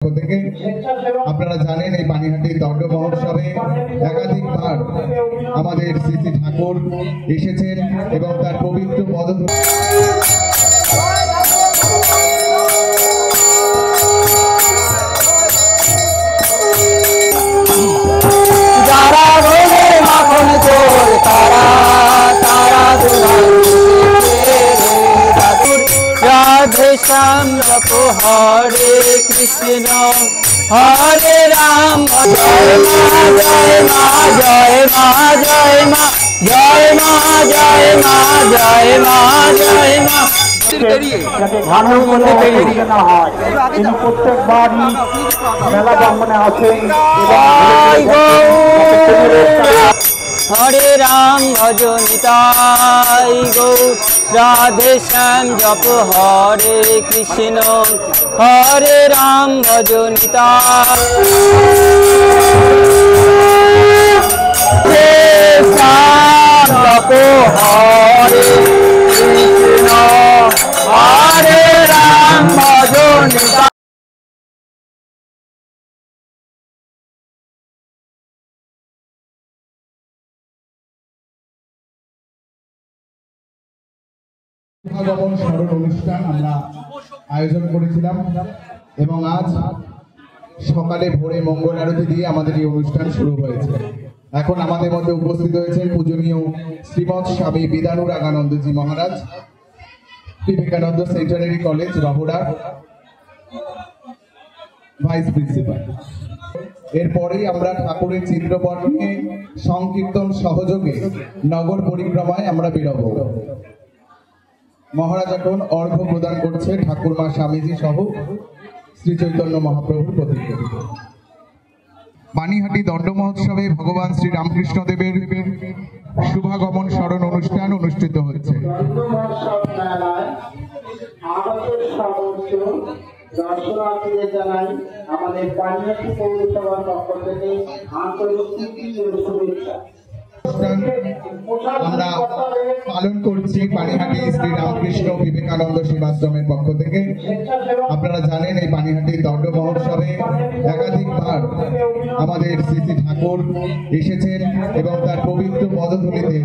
থেকে আপনারা জানেন এই পানিহাটির দণ্ড মহোৎসবে একাধিকবার আমাদের শ্রী ঠাকুর এসেছেন এবং তার পবিত্র পদধূলি श्याम जपो हरे कृष्ण हरे राम जय माँ जय माँ जय माँ जय माँ जय माँ जय माँ जय माँ जय माँ हरे राम भजो निताई गौर राधे श्याम जप हरे कृष्ण हरे राम भजो निताई श्याम जप हरे कृष्ण हरे राम भजो निताई। শুভাগমন স্মরণ অনুষ্ঠান আমরা আয়োজন করেছিলাম এবং আজ সকালে ভোরে মঙ্গল আরতি দিয়ে আমাদের এই অনুষ্ঠান শুরু হয়েছে। এখন আমাদের মধ্যে উপস্থিত হয়েছেন পূজনীয় Shrimat Swami Vidanuraganandaji Maharaj, Vivekananda centenary college Rahara vice principal. এরপরেই আমরা ঠাকুরের চিত্রপট নিয়ে সংকীর্তন সহযোগে নগর পরিক্রমায় আমরা বেরোব। মহারাজ এখন অর্ঘ্য প্রদান করছে ঠাকুরমা স্বামীজি সহ শ্রী চৈতন্য মহাপ্রভুর প্রতিকৃতি। পানিহাটি দণ্ড মহোৎসবে ভগবান শ্রী রামকৃষ্ণ দেবের শুভাগমন স্মরণ অনুষ্ঠান অনুষ্ঠিত হচ্ছে। দর্শনার্থীদের জানাই আমাদের পানিহাটি পৌরসভার পক্ষ থেকে আন্তর্জাতিক শুভেচ্ছা। আমরা পালন করছি পানিহাটি শ্রী রামকৃষ্ণ বিবেকানন্দ সেবাশ্রমের পক্ষ থেকে। আপনারা জানেন এই পানিহাটির দণ্ড মহোৎসবে একাধিকবার আমাদের শ্রী ঠাকুর এসেছেন এবং তার পবিত্র পদধূলিতে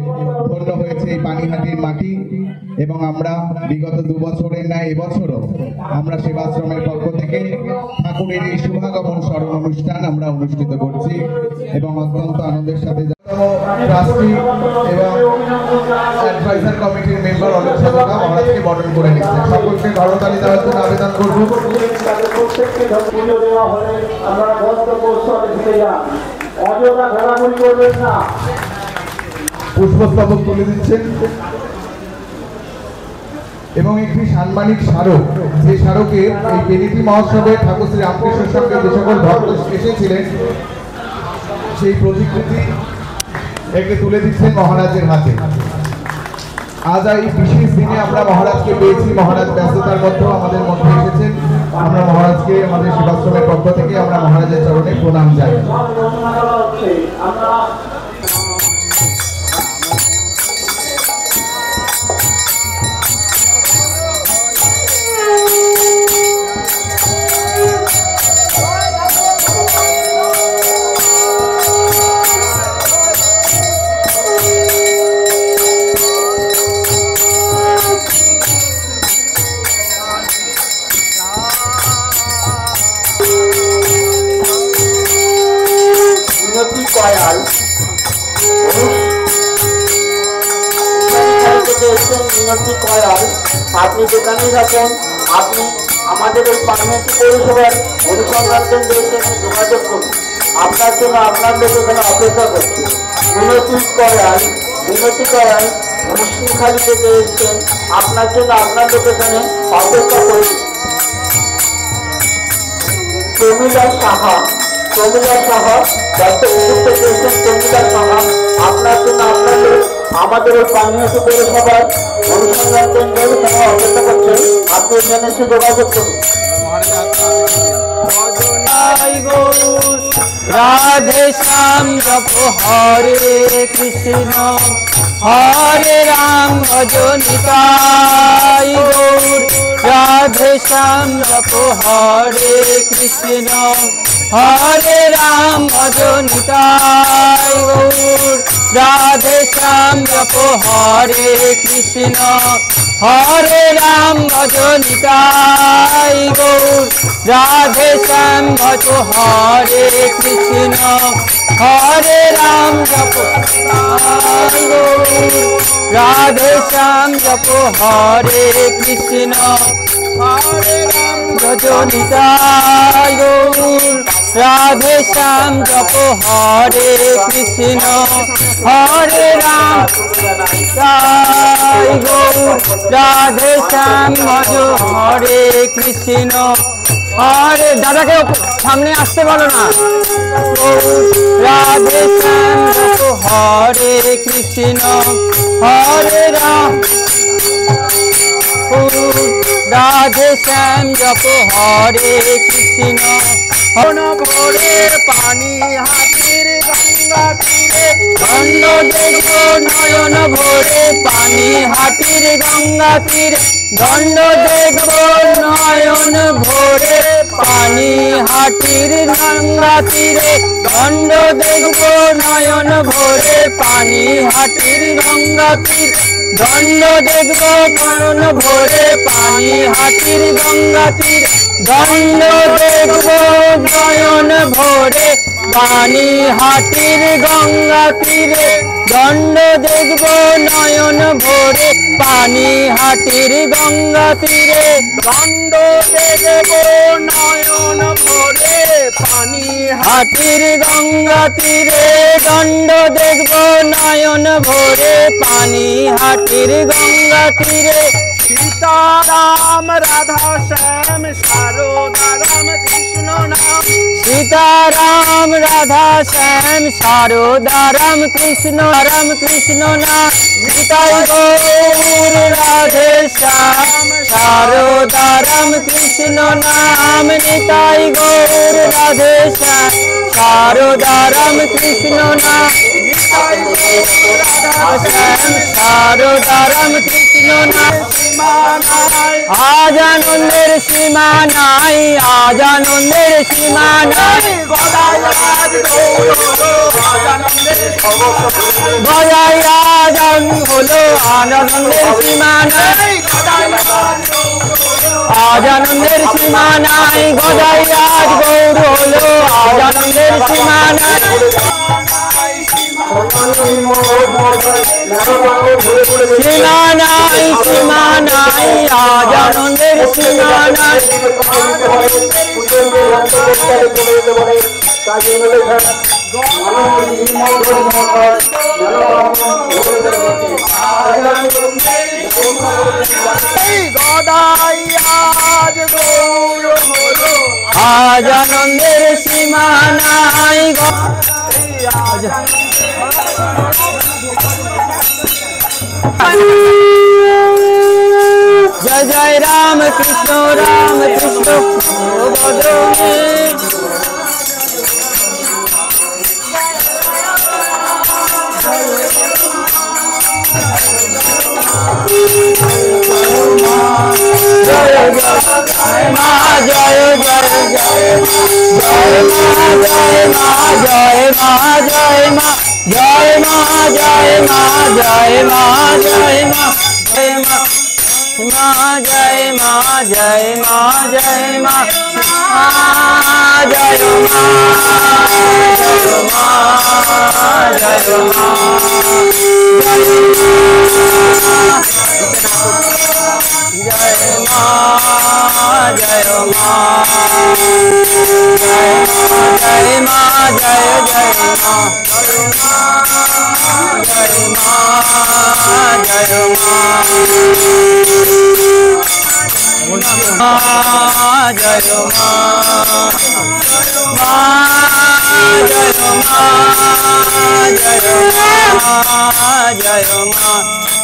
ধন্য হয়েছে এই পানিহাটির মাটি এবং আমরা বিগত 2 বছরের ন্যায় এবছরও আমরা সেবাশ্রমের পক্ষ থেকে ঠাকুরের এই শুভাগমন স্মরণ অনুষ্ঠান আমরা অনুষ্ঠিত করছি এবং অত্যন্ত আনন্দের সাথে ট্রাস্টি এবং অ্যাডভাইজার কমিটির মেম্বার অনেক সদস্যরা মহারাজকে বরণ করে নিচ্ছেন। সকলকে করতালি দেওয়ার জন্য আবেদন করব। পুষ্পস্তবক তুলে দিচ্ছেন এবং একটি সাম্মানিক স্মারক, যে স্মারকে এই পেরিটি মহোৎসবে ঠাকুর শ্রী রামকৃষ্ণের সঙ্গে যে সকল ভক্ত এসেছিলেন সেই প্রতিকৃতি একে তুলে দিচ্ছেন মহারাজের হাতে। আজ এই বিশেষ দিনে আমরা মহারাজকে পেয়েছি। মহারাজ ব্যস্ততার মধ্যেও আমাদের মধ্যে এসেছেন। আমরা মহারাজকে আমাদের সেবাশ্রমের পক্ষ থেকে আমরা মহারাজের চরণে প্রণাম জানাই। আপনি যেখানেই থাকেন আপনি আমাদের এই পানিহাটি পৌরসভার অনুসন্ধান কেন্দ্রে যোগাযোগ করুন। আপনার জন্য আপনার লোক এখানে অপেক্ষা করছে। মিনতি করায় মুসলিমখালি থেকে এসছেন, আপনার জন্য আপনার লোক এখানে অপেক্ষা করছে। প্রমিলা সাহা আপনার জন্য আপনার লোক আমাদের এই পানিহাটি পৌরসভার অনুসন্ধান কেন্দ্রের এখানে অপেক্ষা করছেন। আপনি এখানে এসে যোগাযোগ করুন। রাধে শ্যাম জপ হরে কৃষ্ণ হরে রাম ভজ নিতাই গৌর রাধে শ্যাম জপ হরে কৃষ্ণ হরে রাম ভজ নিতাই গৌর রাধে শ্যাম জপ হরে কৃষ্ণ হরে রাম ভজ নিতাই গৌর রাধে শ্যাম ভজ হরে কৃষ্ণ হরে রাম জপ রাধে শ্যাম জপ হরে কৃষ্ণ হরে রাম ভজ নিতাই গৌর রাধে শ্যাম জপ হরে কৃষ্ণ হরে রাম নিতাই গৌর রাধে শ্যাম ভজ হরে কৃষ্ণ হরে দাদাকে সামনে আসতে বলো না রাধে শ্যাম জপ হরে কৃষ্ণ হরে রাম রাধে শ্যাম জপ হরে কৃষ্ণ ভোরের পানি হাতির গঙ্গা তীরে দণ্ড দেখব নয়ন ভোরে পানি হাতির গঙ্গা তীরে দণ্ড দেখব নয়ন ভোরে পানি হাটির গঙ্গা তীরে দণ্ড দেখব নয়ন ভোরে পানি হাটির গঙ্গা তীরে দণ্ড দেখব নয়ন ভোরে পানি হাটির গঙ্গা তীরে দণ্ড দেখব নয়ন ভোরে পানি হাটির গঙ্গা তীরে দণ্ড দেখব নয়ন ভোরে পানি হাটির গঙ্গা তীরে দণ্ড দেখব নয়ন ভোরে পানি হাটির গঙ্গা তীরে দণ্ড দেখব নয়ন ভোরে পানি হাটির গঙ্গা তীরে সীতারাম রাধা শ্যাম শারদা রাম কৃষ্ণ নাম সীতারাম রাধা শ্যাম শারদা রাম কৃষ্ণ নাম নিতাই গৌর রাধে শ্যাম শারদা রাম কৃষ্ণ নাম নিতাই গৌর রাধে শ্যাম শারদা রাম কৃষ্ণ নাম নিতাই গৌর রাধা শ্যাম শারদা রাম কৃষ্ণ নাম আজ আনন্দের সীমা নাই আজ আনন্দের সীমা নাই গদাই আজ হলো আনন্দের সীমা নাই আজ আনন্দের সীমা নাই গদাই আজ গৌর হলো আজ আনন্দের সীমা নাই সীমা নাই আজ আনন্দের সীমা নাই গদাই আজ গৌর হলো আজ আনন্দের সীমা নাই আজ जय जय राम कृष्ण भद्रे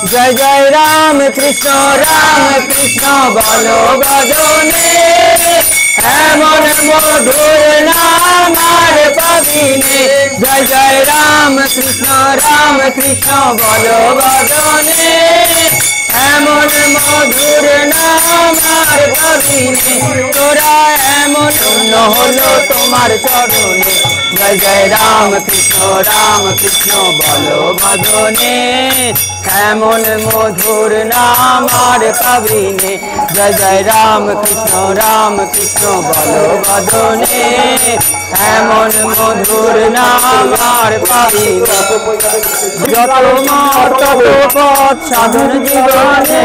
जय जय जय राम कृष्ण बोलो भजने एमन मधुर नाम पवित्र কৃষ্ণ রাম কৃষ্ণ বলো বদনে এমন মধুর নাম আর পাবিনে তোরা এমন অন্য হলো তোমার চরণে জয় জয় রাম কৃষ্ণ বলো বদনে এমন মধুর নাম আর পাবিনে জয় জয় রাম কৃষ্ণ বলো বদনে এমন মধুর নাম আর পাবিনে যত মত পথ সাধন জীবনে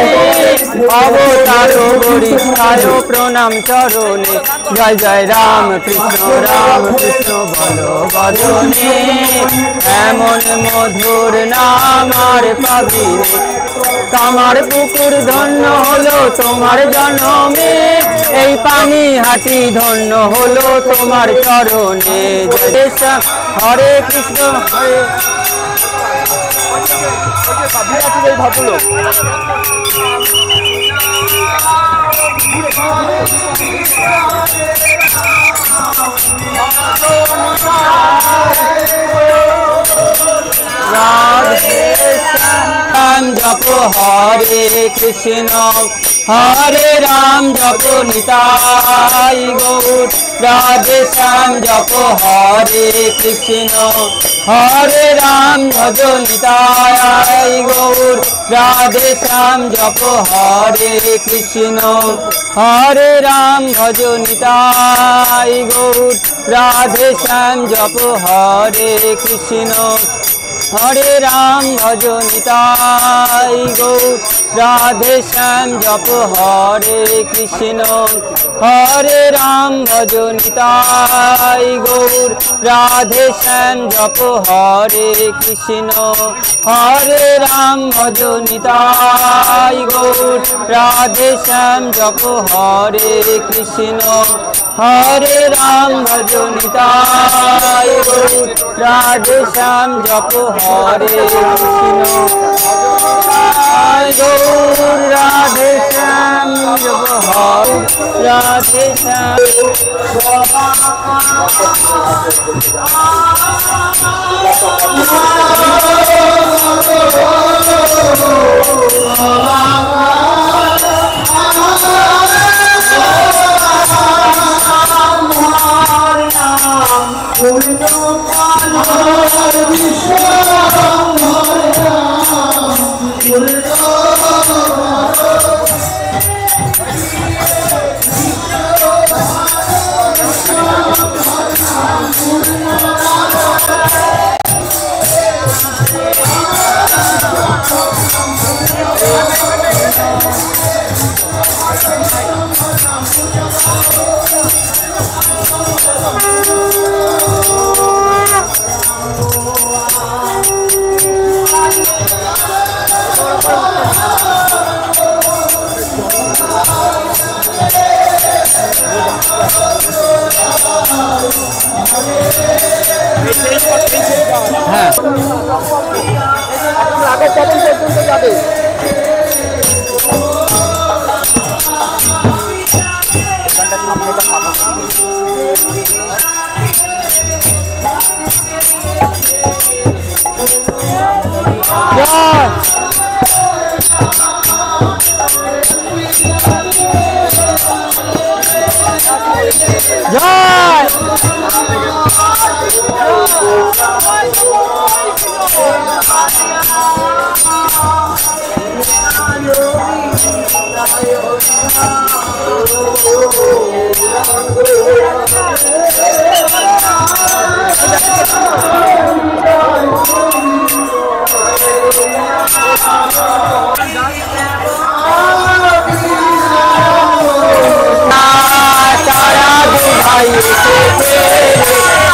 অবতার বরিষ্ঠায় প্রণাম চরণে জয় জয় রাম কৃষ্ণ বলো বদনে এমন মধুর নাম আর পাবিনে কামার পুকুর ধন্য হলো তোমার জন্মে এই পানি হাটি ধন্য হলো তোমার চরণে জয় শ্যাম হরে কৃষ্ণ হরে ভদ্রলোক রাম জপ হরে কৃষ্ণ হরে রাম জপ নিতাই গৌর রাধে শ্যাম জপ হরে কৃষ্ণ হরে রাম ভজ নিতাই গৌর রাধে শ্যাম জপ হরে কৃষ্ণ হরে রাম ভজ নিতাই গৌর রাধে শ্যাম জপ হরে কৃষ্ণ হরে রাম ভজ নিতাই গৌর রাধে শ্যাম জপ হরে কৃষ্ণ হরে রাম ভজ নিতাই গৌর রাধে শ্যাম জপ হরে কৃষ্ণ হরে রাম ভজ নিতাই গৌর রাধে শ্যাম জপ হরে কৃষ্ণ হরে রাম ভজ নিতাই গৌর রাধে শ্যাম জপ হরে কৃষ্ণ গৌর রাধে শ্যাম জপ হরে রাধে শ্যাম হ্যাঁ আগে কখন পর্যন্ত যাবে জয়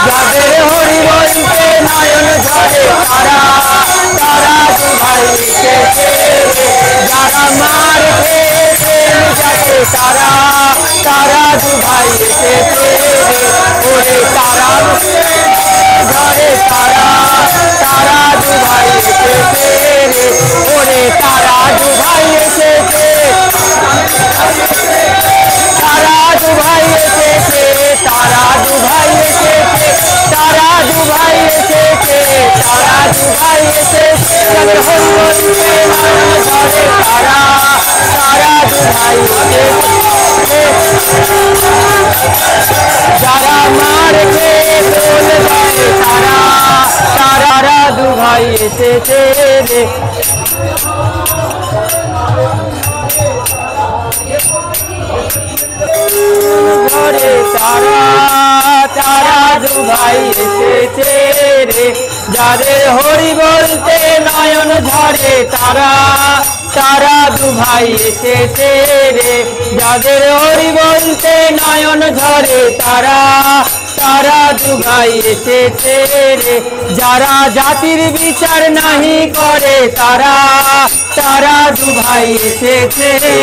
যাদের হরি বলতে নয়ন ঝরে তারা তারা ভাই যারা মার যাতে তারা তারা ভাই ওরে তারা ঝরে তারা তারা ভাই ওরে তারা ভাই এসেছে তারা ভাই এসেছে তারা ভাই এসেছে তারা ভাই এসেছে তারা দুভাই এসেছে যাদের হরি বলতে নয়ন ঝরে তারা তারা দুভাই এসেছে যারা মার খেয়ে বলে দেয় তারা তারা দুভাই এসেছে রে ঝরে তারা তারা দুভাই এসেছে রে যাদের হরি বলতে নয়ন ঝরে তারা তারা দুভাই এসেছে রে যাদের হরি বলতে নয়ন ঝরে তারা তারা দুভাই এসেছে রে যারা জাতির বিচার নাহি করে তারা তারা দুভাই এসেছে রে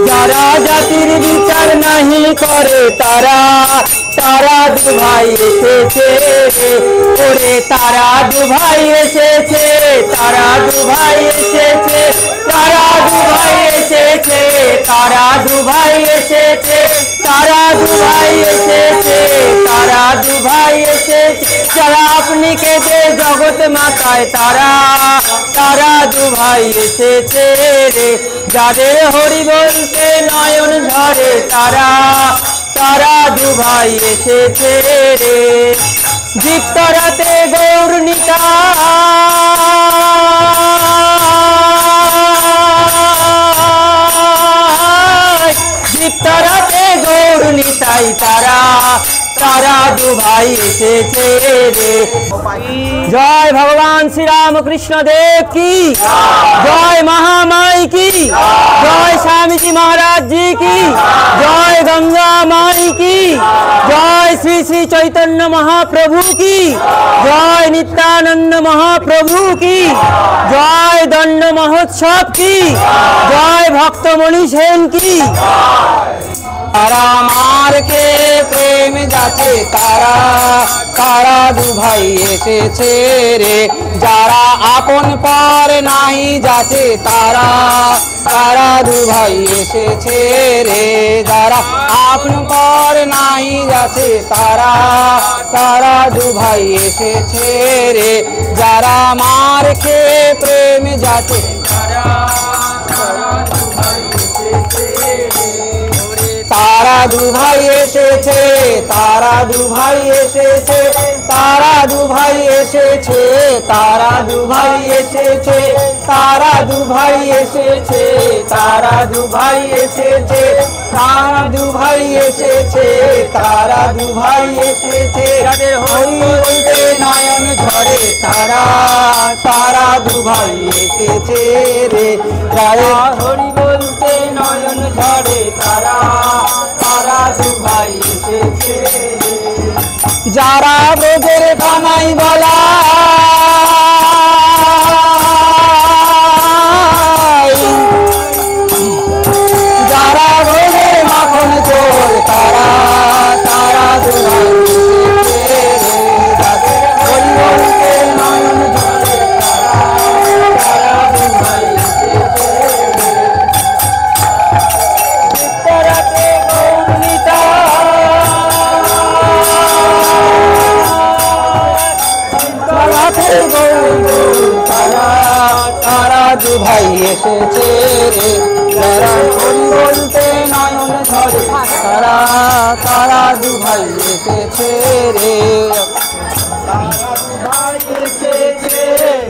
যারা জাতির বিচার নাহি করে তারা তারা দুভাই এসেছে রে ওরে তারা দুভাই এসেছে তারা দুভাই এসেছে তারা দুভাই এসেছে তারা দুভাই এসেছে তারা দুভাই এসেছে তারা দুভাই এসেছে যারা আপনি কেঁদে জগৎ মাতায় তারা তারা দুভাই এসেছে রে যাদের হরি বলতে নয়ন ঝরে তারা তারা দুভাই এসেছে রে দীপ্তরাতে গৌর নিতাই দীপ্তরাতে গৌর নিতাই তারা তারা দুভাই এসেছে রে জয় ভগবান শ্রী রামকৃষ্ণ দেব কি জয় महामाई की जय स्वामी जी महाराज जी की जय गंगा माई की जय श्री श्री चैतन्य महाप्रभु की जय नित्यानंद महाप्रभु की जय दंड महोत्सव की जय भक्तमणि सेन की तारा मार के प्रेम जाते तारा तारा दुभाई एसेছে রে যারা আপন পর নাই যাতে তারা তারা দুভাই এসেছে রে যারা আপন পর নাই যাতে তারা তারা দুভাই এসেছে রে যারা মার খেয়ে প্রেম যাতে তারা তারা দুভাই এসেছে তারা দুভাই এসেছে তারা দুভাই এসেছে তারা দুভাই এসেছে তারা দুভাই এসেছে তারা দুভাই এসেছে তারা দুভাই এসেছে তারা দুভাই এসেছে যাদের হরি বলতে নয়ন ঝরে তারা তারা দুভাই এসেছে রে যাদের হরি বলতে নয়ন ঝরে তারা তারা দুভাই এসেছে যারা ব্রজের কানাই বলা যারা ব্রজের মাখন চোর তারা তারা দুভাই এসেছে যাদের হরি বলতে নয়ন ঝরে তারা দুভাই এসেছে উত্তরাতে গৌরনীতা তারা দুভাই এসেছে রে যারা হরি বলতে নয়ন ঝরে তারা তারা দুভাই এসেছে রে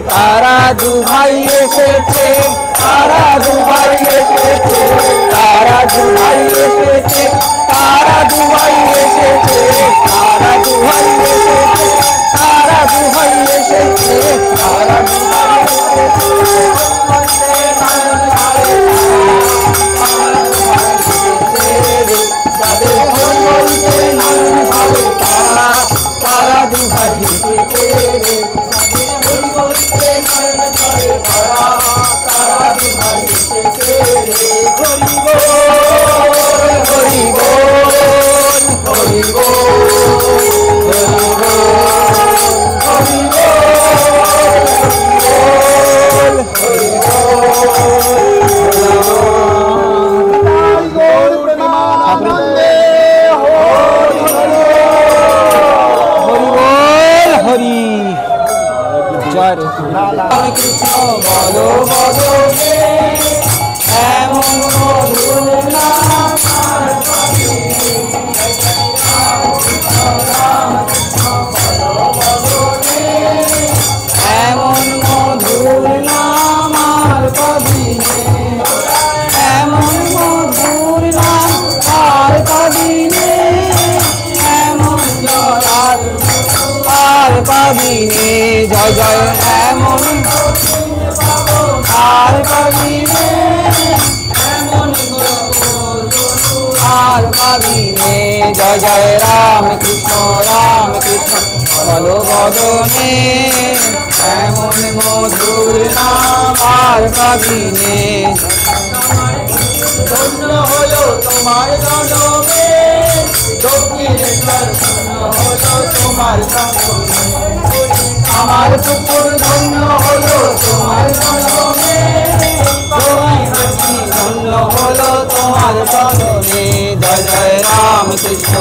তারা দুভাই এসেছে তারা দুভাই এসেছে তারা দুভাই এসেছে তারা দুভাই এসেছে তারা দুভাই এসেছে তারা দুভাই এসেছে তারা দুভাই যাদের হরি বলতে নয়ন ঝরে তারা তারা দুভাই এসেছে রে হরি বলতে নয়ন ঝরে তারা তারা দুভাই এসেছে রে হরি বল হরি বল হরি বল পাবিনে জয় জয় এমন আর পাবিনে আর পাবিনে জয় জয় রাম কৃষ্ণ বলো বদনে এমন মধুর নাম আর পাবিনে ধন্য হলো তোমার জনমে দক্ষিণেশ্বর ধন্য হলো তোমার জনমে আমার পুকুর ধন্য হলো তোমার জনমে ধন্য হলো তোমার জনমে জয় জয় রাম কৃষ্ণ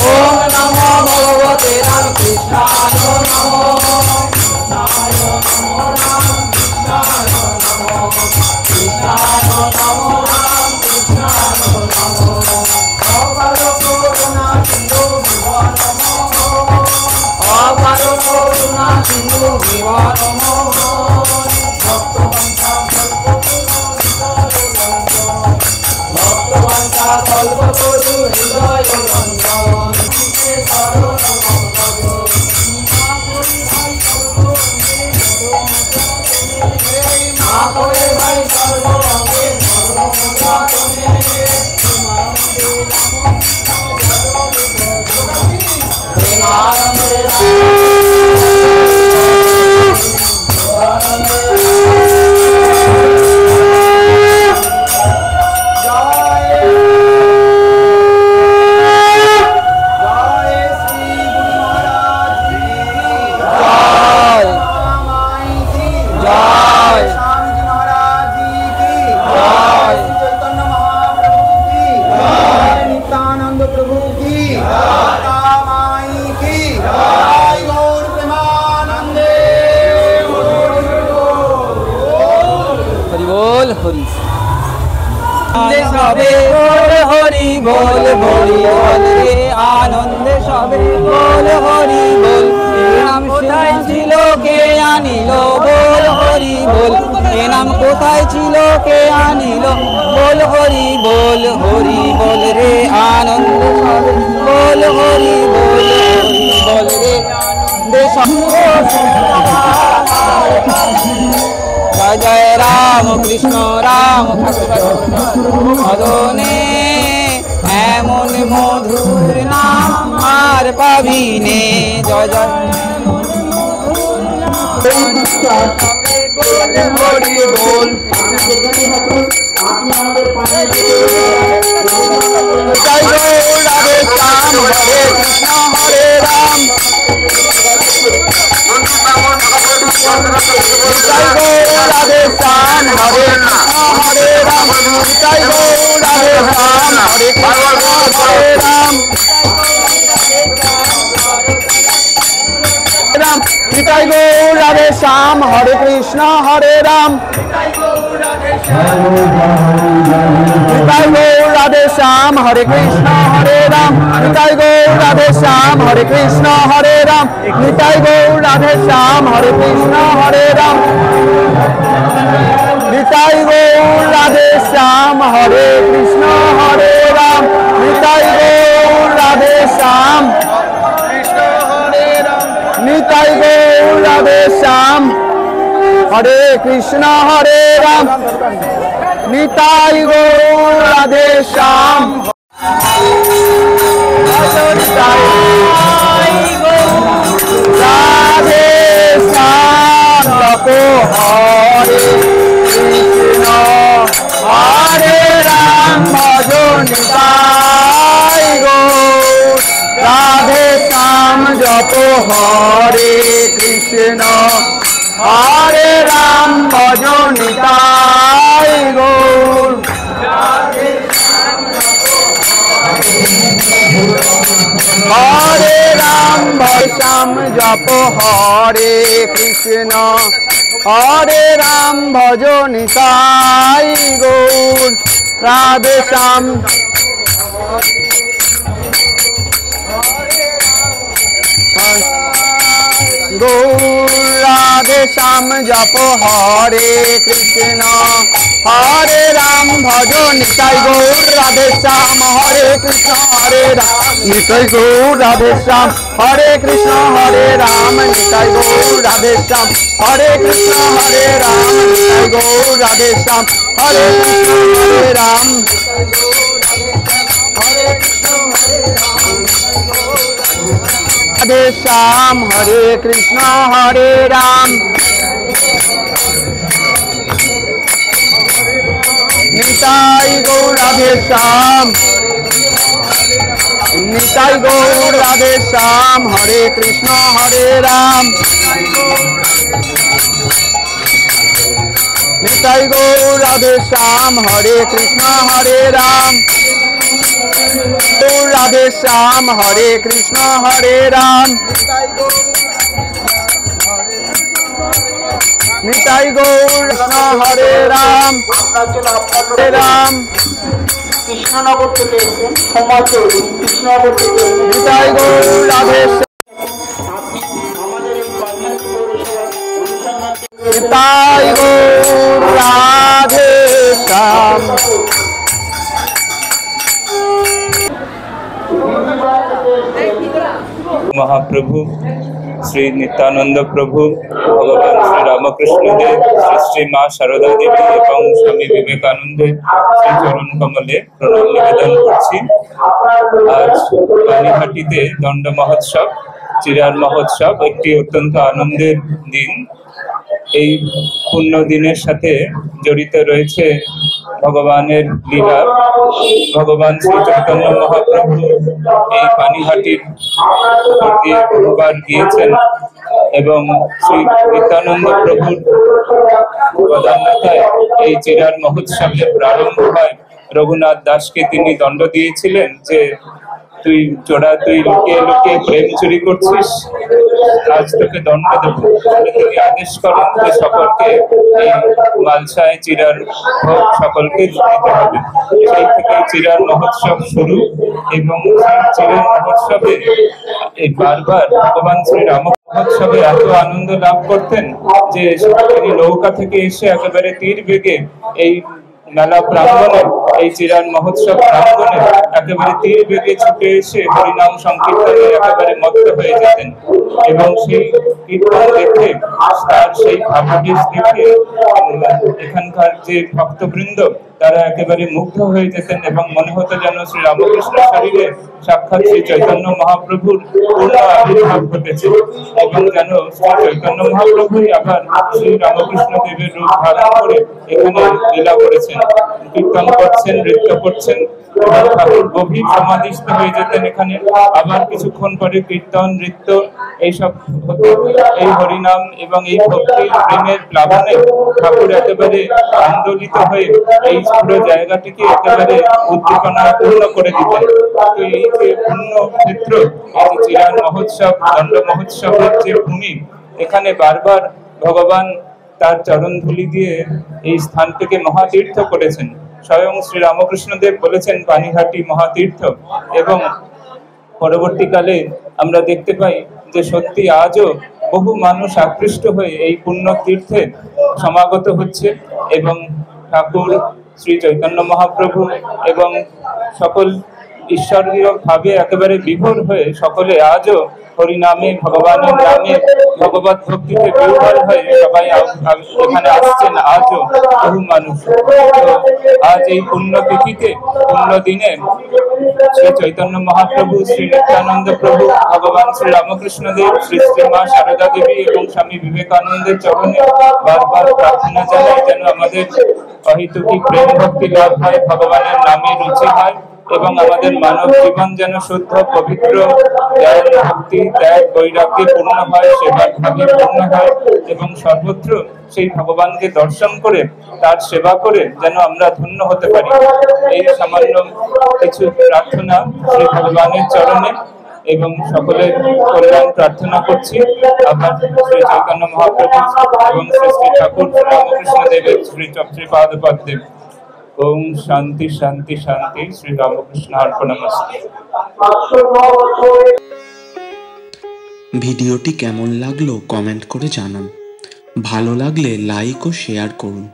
ওম নমো ভগবতে রাম কৃষ্ণায় নমো কৃষ্ণায় নমো রাম কৃষ্ণায় নমো অপার করুণা সিন্ধু অপার করুণা সিন্ধু নমো ভক্তবন্ধা কল্পতরু হৃদয় রঞ্জন হরি বল হরি বল রে আনন্দে সবে বল হরি বল নাম কোথায় ছিল কে আনিল বল হরি বল এ নাম কোথায় ছিল কে আনিল বল হরি বল রে আনন্দে সবে বল হরি বল রে জয় জয় রাম কৃষ্ণ রাম ভদনে এমন মধুর নাম আর পাবিনে জয় জয় হরি বল জয় রাধে শ্যাম হরে কৃষ্ণ হরে রাম রাধে শ্যাম হরে কৃষ্ণ হরে রাম জয় গো রাধে শ্যাম হরে কৃষ্ণ হরে রাম রাম জয় গো রাধে শ্যাম হরে কৃষ্ণ হরে রাম জয় গো রাধে শ্যাম হরে কৃষ্ণ হরে রাম জয় গো রাধে শ্যাম হরে কৃষ্ণ হরে রাম জয় গো রাধে শ্যাম হরে কৃষ্ণ হরে রাম জয় গো রাধে শ্যাম হরে কৃষ্ণ হরে রাম জয় গো রাধে শ্যাম নিতাই গো রাধে শ্যাম হরে কৃষ্ণ হরে রাম নিতাই গো রাধে শ্যাম রাধে শ্যাম জপ হরে কৃষ্ণ হরে রাম ভজ নিতাই গো রাধে শ্যাম জপ হরে কৃষ্ণ হরে রাম ভজ নিতাই গৌর হরে রাম শ্যাম জপ হরে কৃষ্ণ হরে রাম ভজ নিতাই গৌর রাধে শ্যাম গৌর রাধে শ্যাম জপ হরে কৃষ্ণ হরে রাম ভজ নিতাই গৌর রাধে শ্যাম হরে কৃষ্ণ হরে রাম নিতাই গৌর রাধে শ্যাম হরে কৃষ্ণ হরে রাম নিতাই গৌর রাধে শ্যাম হরে কৃষ্ণ হরে রাম নিতাই গৌর রাধে শ্যাম হরে কৃষ্ণ হরে রাম রাধে শ্যাম হরে কৃষ্ণ হরে রাম নিতাই গৌর রাধে শ্যাম নিতাই গৌর রাধে শ্যাম হরে কৃষ্ণ হরে রাম নিতাই গৌর রাধে শ্যাম হরে কৃষ্ণ হরে রাম গৌর রাধে শ্যাম হরে কৃষ্ণ হরে রাম নিতাই গৌর কৃষ্ণ হরে রাম হরে রাম কৃষ্ণনগর থেকে এসেছেন ক্ষমা চৌধুরী কৃষ্ণনগর থেকে নিতাই গৌর রাধে আমাদের এই পানিহাটি পৌরসভার অনুসন্ধান নিতাই গৌর রাধে শ্যাম মহাপ্রভু শ্রী নিত্যানন্দ প্রভু ভগবান শ্রী রামকৃষ্ণ দেব শ্রী শ্রী মা শারদা দেবী এবং স্বামী বিবেকানন্দের শ্রী চরণ কমলে প্রণাম নিবেদন করছি। আজ পানিহাটিতে দণ্ড মহোৎসব, চিরার মহোৎসব একটি অত্যন্ত আনন্দের দিন। এই পুণ্য দিনের সাথে জড়িত রয়েছে ভগবানের লীলা। ভগবান শ্রী চৈতন্য মহাপ্রভু এই পানিহাটির দিয়ে বহুবার গিয়েছেন এবং শ্রী নিত্যানন্দ প্রভুর প্রধানতায় এই চিরার মহোৎসবের প্রারম্ভ হয়। রঘুনাথ দাসকে তিনি দণ্ড দিয়েছিলেন যে তুই লুকিয়ে লুকিয়ে প্রেম চুরি করছিস, আজ তোকে দণ্ড দেব। তিনি আদেশ করেন যে সকলকে এই মালসায় চিরার ভোগ সকলকে দিতে হবে। সেই থেকে চিরার মহোৎসব শুরু এবং চিরার মহোৎসবে বারবার ভগবান শ্রী রাম মহোৎসবে এত আনন্দ লাভ করতেন যে তিনি নৌকা থেকে এসে একেবারে তীর বেগে এই মেলা প্রাঙ্গণে, এই চিরান মহোৎসব প্রাঙ্গণে একেবারে তীর বেগে ছুটে এসে হরিনাম সংকীর্তনে একেবারে মত্ত হয়ে যেতেন এবং সেই কীর্তন দেখে, তার সেই ভাবাবেশ দেখে এখানকার যে ভক্তবৃন্দ তারা একেবারে মুগ্ধ হয়ে যেতেন এবং মনে হতো যেন শ্রী রামকৃষ্ণ শরীরে সাক্ষাৎ শ্রী চৈতন্য মহাপ্রভুর পূর্ণ আবির্ভাব ঘটেছে এবং যেন শ্রী চৈতন্য মহাপ্রভুই আবার শ্রী রামকৃষ্ণ দেবের রূপ ধারণ করে এখানে লীলা করেছেন, কীর্তন করছেন, নৃত্য করছেন। ঠাকুর গভীর সমাধিস্থ হয়ে যেতেন এখানে। আবার কিছুক্ষণ পরে কীর্তন, নৃত্য এইসব হতো। এই হরিনাম এবং এই ভক্তির প্রেমের প্লাবনে ঠাকুর একেবারে আন্দোলিত হয়ে এই পুরো জায়গাটিকে একেবারে উদ্দীপনা পূর্ণ করে দিতেন। তো এই যে পূর্ণ ক্ষেত্র, এই যে চিরান মহোৎসব, দণ্ড মহোৎসবের যে ভূমি, এখানে বারবার ভগবান তার চরণ ধুলি দিয়ে এই স্থানটিকে মহাতীর্থ করেছেন। স্বয়ং শ্রী রামকৃষ্ণ দেব বলেছেন পানিহাটি মহাতীর্থ এবং পরবর্তীকালে আমরা দেখতে পাই যে সত্যি আজও বহু মানুষ আকৃষ্ট হয়ে এই পুণ্য তীর্থে সমাগত হচ্ছে এবং ঠাকুর শ্রী চৈতন্য মহাপ্রভু এবং সকল ঈশ্বরীয় ভাবে একেবারে বিভোর হয়ে সকলে আজও হরিনামে, ভগবানের নামে, ভগবত ভক্তিতে বিহ্বল হয়ে সবাই এখানে আসছেন আজও বহু মানুষ। আজ এই পুণ্য তিথিতে, পুণ্য দিনে শ্রী চৈতন্য মহাপ্রভু, শ্রী নিত্যানন্দ প্রভু, ভগবান শ্রী রামকৃষ্ণ দেব, শ্রী শ্রী মা শারদা দেবী এবং স্বামী বিবেকানন্দের চরণে বারবার প্রার্থনা জানাই যেন আমাদের অহেতুকি প্রেম ভক্তি লাভ হয়, ভগবানের নামে রুচি হয় এবং আমাদের মানব জীবন যেন শুদ্ধ, পবিত্র, জ্ঞান, ভক্তি, ত্যাগ, বৈরাগ্যে পূর্ণ হয়, সেবার ভাবে পূর্ণ হয় এবং সর্বত্র সেই ভগবানকে দর্শন করে, তার সেবা করে যেন আমরা ধন্য হতে পারি। এই সামান্য কিছু প্রার্থনা শ্রী ভগবানের চরণে এবং সকলের কল্যাণ প্রার্থনা করছি। আবার শ্রী চৈতন্য মহাপ্রভু এবং শ্রী শ্রী ঠাকুর রামকৃষ্ণ দেবের শ্রী চক্রীপাদ পদ্মে। ওম শান্তি শান্তি শান্তি। শ্রী রামকৃষ্ণ অর্পণমস্তু। ভিডিওটি কেমন লাগলো কমেন্ট করে জানান। ভালো লাগলে লাইক ও শেয়ার করুন।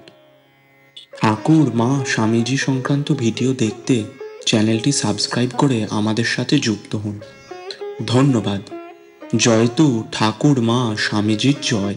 ঠাকুর মা স্বামীজি সংক্রান্ত ভিডিও দেখতে চ্যানেলটি সাবস্ক্রাইব করে আমাদের সাথে যুক্ত হন। ধন্যবাদ। জয়তু ঠাকুর মা স্বামীজির জয়।